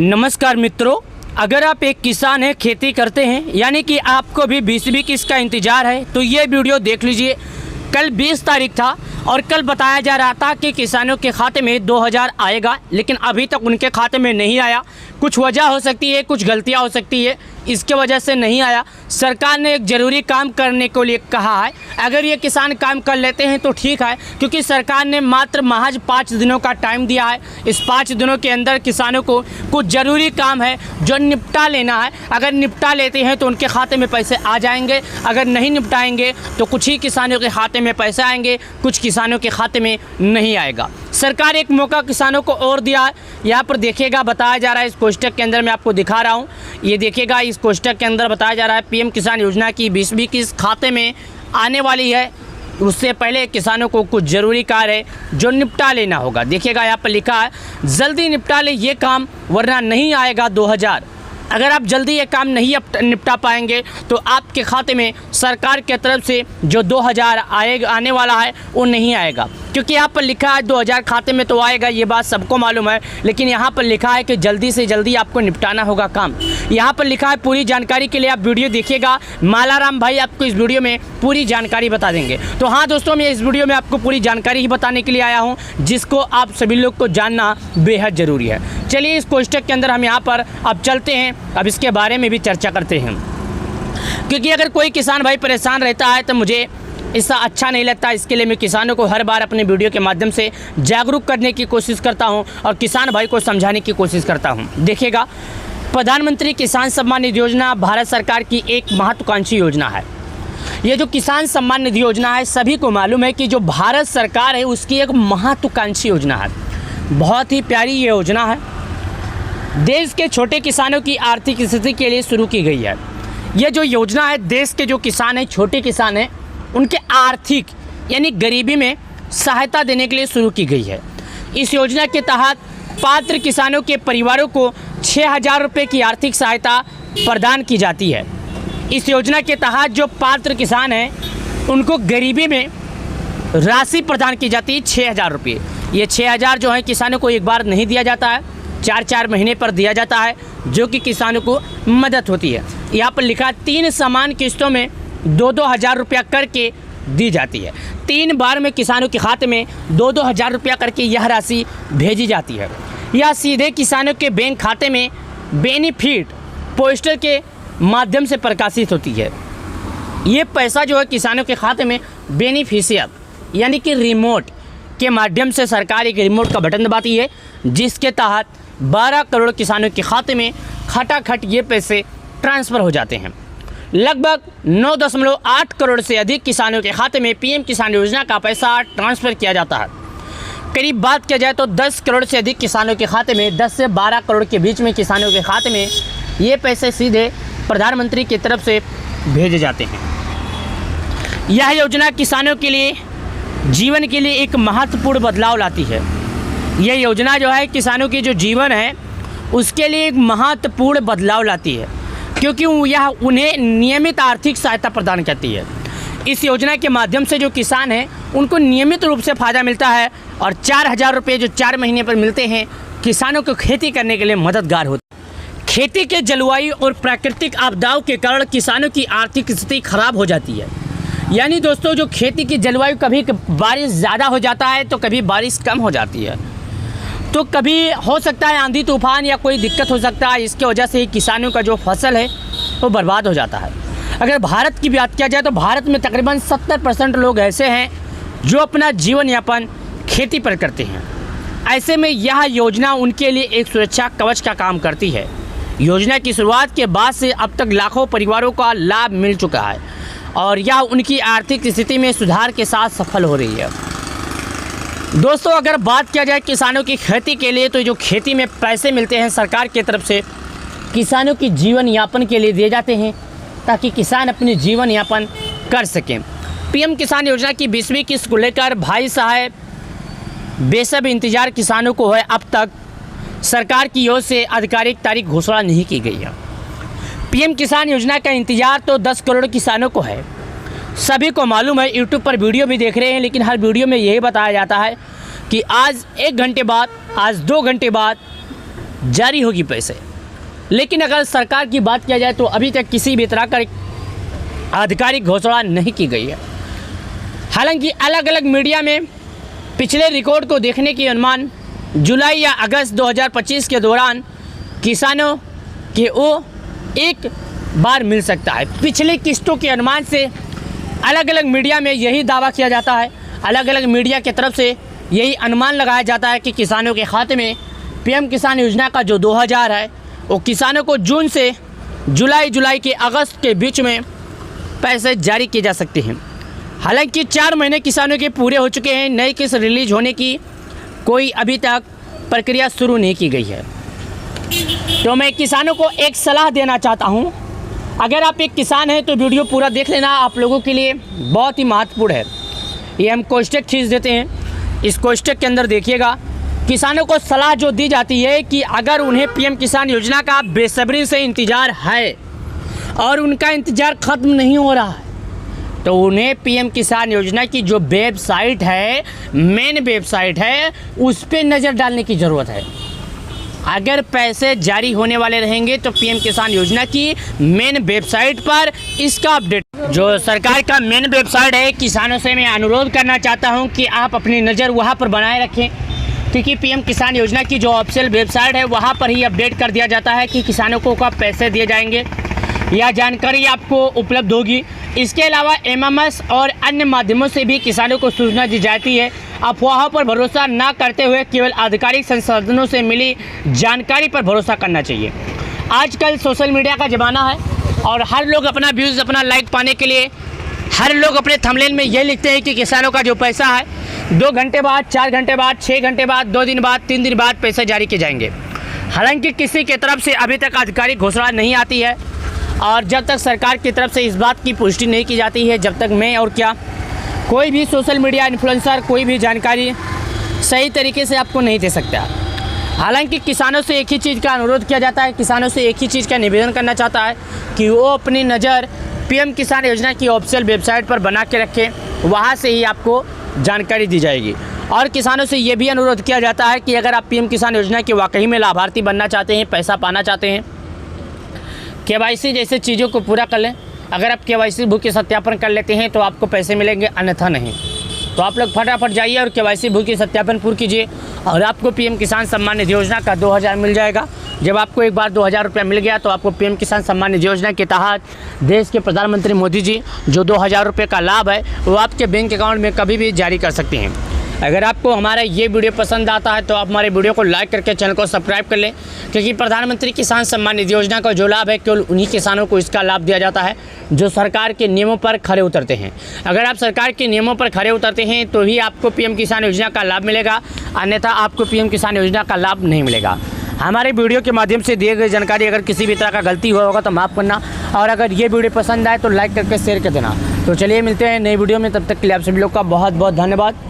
नमस्कार मित्रों, अगर आप एक किसान हैं, खेती करते हैं, यानी कि आपको भी 20-21 का इंतज़ार है तो ये वीडियो देख लीजिए। कल 20 तारीख था और कल बताया जा रहा था कि किसानों के खाते में 2000 आएगा, लेकिन अभी तक उनके खाते में नहीं आया। कुछ वजह हो सकती है, कुछ गलतियां हो सकती है, इसके वजह से नहीं आया। सरकार ने एक ज़रूरी काम करने को लिए कहा है। अगर ये किसान काम कर लेते हैं तो ठीक है, क्योंकि सरकार ने मात्र महज 5 दिनों का टाइम दिया है। इस 5 दिनों के अंदर किसानों को कुछ ज़रूरी काम है जो निपटा लेना है। अगर निपटा लेते हैं तो उनके खाते में पैसे आ जाएंगे, अगर नहीं निपटाएंगे तो कुछ ही किसानों के खाते में पैसे आएंगे, कुछ किसानों के खाते में नहीं आएगा। सरकार एक मौका किसानों को और दिया है। यहाँ पर देखिएगा, बताया जा रहा है, इस कोष्टक के अंदर मैं आपको दिखा रहा हूँ, ये देखिएगा, इस कोष्टक के अंदर बताया जा रहा है पीएम किसान योजना की 20 किस खाते में आने वाली है। उससे पहले किसानों को कुछ ज़रूरी कार्य है जो निपटा लेना होगा। देखिएगा, यहाँ पर लिखा है जल्दी निपटा ले ये काम, वरना नहीं आएगा 2000। अगर आप जल्दी ये काम नहीं निपटा पाएंगे तो आपके खाते में सरकार के तरफ से जो 2000 आने वाला है वो नहीं आएगा। क्योंकि यहाँ पर लिखा है 2000 खाते में तो आएगा, ये बात सबको मालूम है, लेकिन यहाँ पर लिखा है कि जल्दी से जल्दी आपको निपटाना होगा काम। यहाँ पर लिखा है, पूरी जानकारी के लिए आप वीडियो देखिएगा। मालाराम भाई आपको इस वीडियो में पूरी जानकारी बता देंगे। तो हाँ दोस्तों, मैं इस वीडियो में आपको पूरी जानकारी ही बताने के लिए आया हूँ, जिसको आप सभी लोग को जानना बेहद ज़रूरी है। चलिए इस कोष्टक के अंदर हम यहाँ पर अब चलते हैं, अब इसके बारे में भी चर्चा करते हैं। क्योंकि अगर कोई किसान भाई परेशान रहता है तो मुझे इसका अच्छा नहीं लगता। इसके लिए मैं किसानों को हर बार अपने वीडियो के माध्यम से जागरूक करने की कोशिश करता हूं और किसान भाई को समझाने की कोशिश करता हूं। देखिएगा, प्रधानमंत्री किसान सम्मान निधि योजना भारत सरकार की एक महत्वाकांक्षी योजना है। ये जो किसान सम्मान निधि योजना है, सभी को मालूम है कि जो भारत सरकार है उसकी एक महत्वाकांक्षी योजना है। बहुत ही प्यारी ये योजना है। देश के छोटे किसानों की आर्थिक स्थिति के लिए शुरू की गई है। ये जो योजना है, देश के जो किसान हैं, छोटे किसान हैं, उनके आर्थिक यानी गरीबी में सहायता देने के लिए शुरू की गई है। इस योजना के तहत पात्र किसानों के परिवारों को 6000 रुपये की आर्थिक सहायता प्रदान की जाती है। इस योजना के तहत जो पात्र किसान हैं उनको गरीबी में राशि प्रदान की जाती है 6000 रुपये। ये 6000 जो है किसानों को एक बार नहीं दिया जाता है, 4-4 महीने पर दिया जाता है, जो कि किसानों को मदद होती है। यहाँ पर लिखा 3 समान किस्तों में 2-2 हज़ार रुपया करके दी जाती है। 3 बार में किसानों के खाते में 2-2 हज़ार रुपया करके यह राशि भेजी जाती है। यह सीधे किसानों के बैंक खाते में बेनिफिट पोस्टल के माध्यम से प्रकाशित होती है। ये पैसा जो है किसानों के खाते में बेनिफिशियल यानी कि रिमोट के माध्यम से सरकार एक रिमोट का बटन दबाती है, जिसके तहत 12 करोड़ किसानों के खाते में खटाखट ये पैसे ट्रांसफ़र हो जाते हैं। लगभग 9.8 करोड़ से अधिक किसानों के खाते में पीएम किसान योजना का पैसा ट्रांसफ़र किया जाता है। करीब बात किया जाए तो 10 करोड़ से अधिक किसानों के खाते में, 10 से 12 करोड़ के बीच में किसानों के खाते में ये पैसे सीधे प्रधानमंत्री की तरफ से भेजे जाते हैं। यह योजना किसानों के लिए जीवन के लिए एक महत्वपूर्ण बदलाव लाती है। यह योजना जो है किसानों की जो जीवन है उसके लिए एक महत्वपूर्ण बदलाव लाती है, क्योंकि यह उन्हें नियमित आर्थिक सहायता प्रदान करती है। इस योजना के माध्यम से जो किसान हैं उनको नियमित रूप से फ़ायदा मिलता है और 4000 रुपये जो 4 महीने पर मिलते हैं, किसानों को खेती करने के लिए मददगार होता है। खेती के जलवायु और प्राकृतिक आपदाओं के कारण किसानों की आर्थिक स्थिति खराब हो जाती है। यानी दोस्तों, जो खेती की जलवायु, कभी बारिश ज़्यादा हो जाता है तो कभी बारिश कम हो जाती है, तो कभी हो सकता है आंधी तूफान या कोई दिक्कत हो सकता है। इसके वजह से ही किसानों का जो फसल है वो बर्बाद हो जाता है। अगर भारत की बात किया जाए तो भारत में तकरीबन 70% लोग ऐसे हैं जो अपना जीवन यापन खेती पर करते हैं। ऐसे में यह योजना उनके लिए एक सुरक्षा कवच का काम करती है। योजना की शुरुआत के बाद से अब तक लाखों परिवारों का लाभ मिल चुका है और यह उनकी आर्थिक स्थिति में सुधार के साथ सफल हो रही है। दोस्तों, अगर बात किया जाए किसानों की खेती के लिए, तो जो खेती में पैसे मिलते हैं सरकार की तरफ से किसानों की जीवन यापन के लिए दिए जाते हैं, ताकि किसान अपने जीवन यापन कर सकें। पीएम किसान योजना की 20वीं किस्त को लेकर भाई साहब बेसब्र इंतजार किसानों को है। अब तक सरकार की ओर से आधिकारिक तारीख घोषणा नहीं की गई है। पीएम किसान योजना का इंतजार तो 10 करोड़ किसानों को है। सभी को मालूम है, यूट्यूब पर वीडियो भी देख रहे हैं, लेकिन हर वीडियो में यही बताया जाता है कि आज 1 घंटे बाद, आज 2 घंटे बाद जारी होगी पैसे। लेकिन अगर सरकार की बात किया जाए तो अभी तक किसी भी तरह का आधिकारिक घोषणा नहीं की गई है। हालांकि अलग अलग मीडिया में पिछले रिकॉर्ड को देखने की अनुमान जुलाई या अगस्त 2025 के दौरान किसानों के वो एक बार मिल सकता है। पिछले किस्तों के अनुमान से अलग अलग मीडिया में यही दावा किया जाता है, अलग अलग मीडिया की तरफ से यही अनुमान लगाया जाता है कि किसानों के खाते में पीएम किसान योजना का जो 2000 है वो किसानों को जून से जुलाई के अगस्त के बीच में पैसे जारी किए जा सकते हैं। हालांकि 4 महीने किसानों के पूरे हो चुके हैं, नई किस्त रिलीज होने की कोई अभी तक प्रक्रिया शुरू नहीं की गई है। तो मैं किसानों को एक सलाह देना चाहता हूं, अगर आप एक किसान हैं तो वीडियो पूरा देख लेना, आप लोगों के लिए बहुत ही महत्वपूर्ण है। ये हम कोष्टक खींच देते हैं, इस कोष्टक के अंदर देखिएगा किसानों को सलाह जो दी जाती है कि अगर उन्हें पीएम किसान योजना का बेसब्री से इंतज़ार है और उनका इंतज़ार ख़त्म नहीं हो रहा है तो उन्हें पीएम किसान योजना की जो वेबसाइट है, मेन वेबसाइट है, उस पर नज़र डालने की ज़रूरत है। अगर पैसे जारी होने वाले रहेंगे तो पीएम किसान योजना की मेन वेबसाइट पर इसका अपडेट, जो सरकार का मेन वेबसाइट है, किसानों से मैं अनुरोध करना चाहता हूं कि आप अपनी नज़र वहां पर बनाए रखें, क्योंकि पीएम किसान योजना की जो ऑफिशियल वेबसाइट है वहां पर ही अपडेट कर दिया जाता है कि किसानों को कब पैसे दिए जाएंगे, यह जानकारी आपको उपलब्ध होगी। इसके अलावा एमएमएस और अन्य माध्यमों से भी किसानों को सूचना दी जाती है। अफवाहों पर भरोसा ना करते हुए केवल आधिकारिक संसाधनों से मिली जानकारी पर भरोसा करना चाहिए। आजकल सोशल मीडिया का ज़माना है और हर लोग अपना व्यूज़, अपना लाइक पाने के लिए हर लोग अपने थंबनेल में ये लिखते हैं कि किसानों का जो पैसा है 2 घंटे बाद, 4 घंटे बाद, 6 घंटे बाद, 2 दिन बाद, 3 दिन बाद पैसे जारी किए जाएंगे। हालांकि किसी की तरफ से अभी तक आधिकारिक घोषणा नहीं आती है और जब तक सरकार की तरफ से इस बात की पुष्टि नहीं की जाती है, जब तक मैं और क्या कोई भी सोशल मीडिया इन्फ्लुएंसर कोई भी जानकारी सही तरीके से आपको नहीं दे सकता। हालांकि किसानों से एक ही चीज़ का अनुरोध किया जाता है, किसानों से एक ही चीज़ का निवेदन करना चाहता है कि वो अपनी नज़र पीएम किसान योजना की ऑफिशियल वेबसाइट पर बना के रखें, वहाँ से ही आपको जानकारी दी जाएगी। और किसानों से ये भी अनुरोध किया जाता है कि अगर आप पीएम किसान योजना के वाकई में लाभार्थी बनना चाहते हैं, पैसा पाना चाहते हैं, केवाईसी जैसे चीज़ों को पूरा कर लें। अगर आप केवाईसी भू के सत्यापन कर लेते हैं तो आपको पैसे मिलेंगे, अन्यथा नहीं। तो आप लोग फटाफट जाइए और केवाईसी भू के सत्यापन पूर्ण कीजिए और आपको पीएम किसान सम्मान निधि योजना का 2000 मिल जाएगा। जब आपको एक बार 2000 रुपया मिल गया तो आपको पीएम किसान सम्मान निधि योजना के तहत देश के प्रधानमंत्री मोदी जी जो 2000 रुपये का लाभ है वो आपके बैंक अकाउंट में कभी भी जारी कर सकते हैं। अगर आपको हमारा ये वीडियो पसंद आता है तो आप हमारे वीडियो को लाइक करके चैनल को सब्सक्राइब कर लें, क्योंकि प्रधानमंत्री किसान सम्मान निधि योजना का जो लाभ है केवल उन्हीं किसानों को इसका लाभ दिया जाता है जो सरकार के नियमों पर खरे उतरते हैं। अगर आप सरकार के नियमों पर खरे उतरते हैं तो ही आपको पीएम किसान योजना का लाभ मिलेगा, अन्यथा आपको पीएम किसान योजना का लाभ नहीं मिलेगा। हमारे वीडियो के माध्यम से दिए गए जानकारी अगर किसी भी तरह का गलती हुआ होगा तो माफ़ करना, और अगर ये वीडियो पसंद आए तो लाइक करके शेयर कर देना। तो चलिए मिलते हैं नई वीडियो में, तब तक के लिए आप सभी लोग का बहुत बहुत धन्यवाद।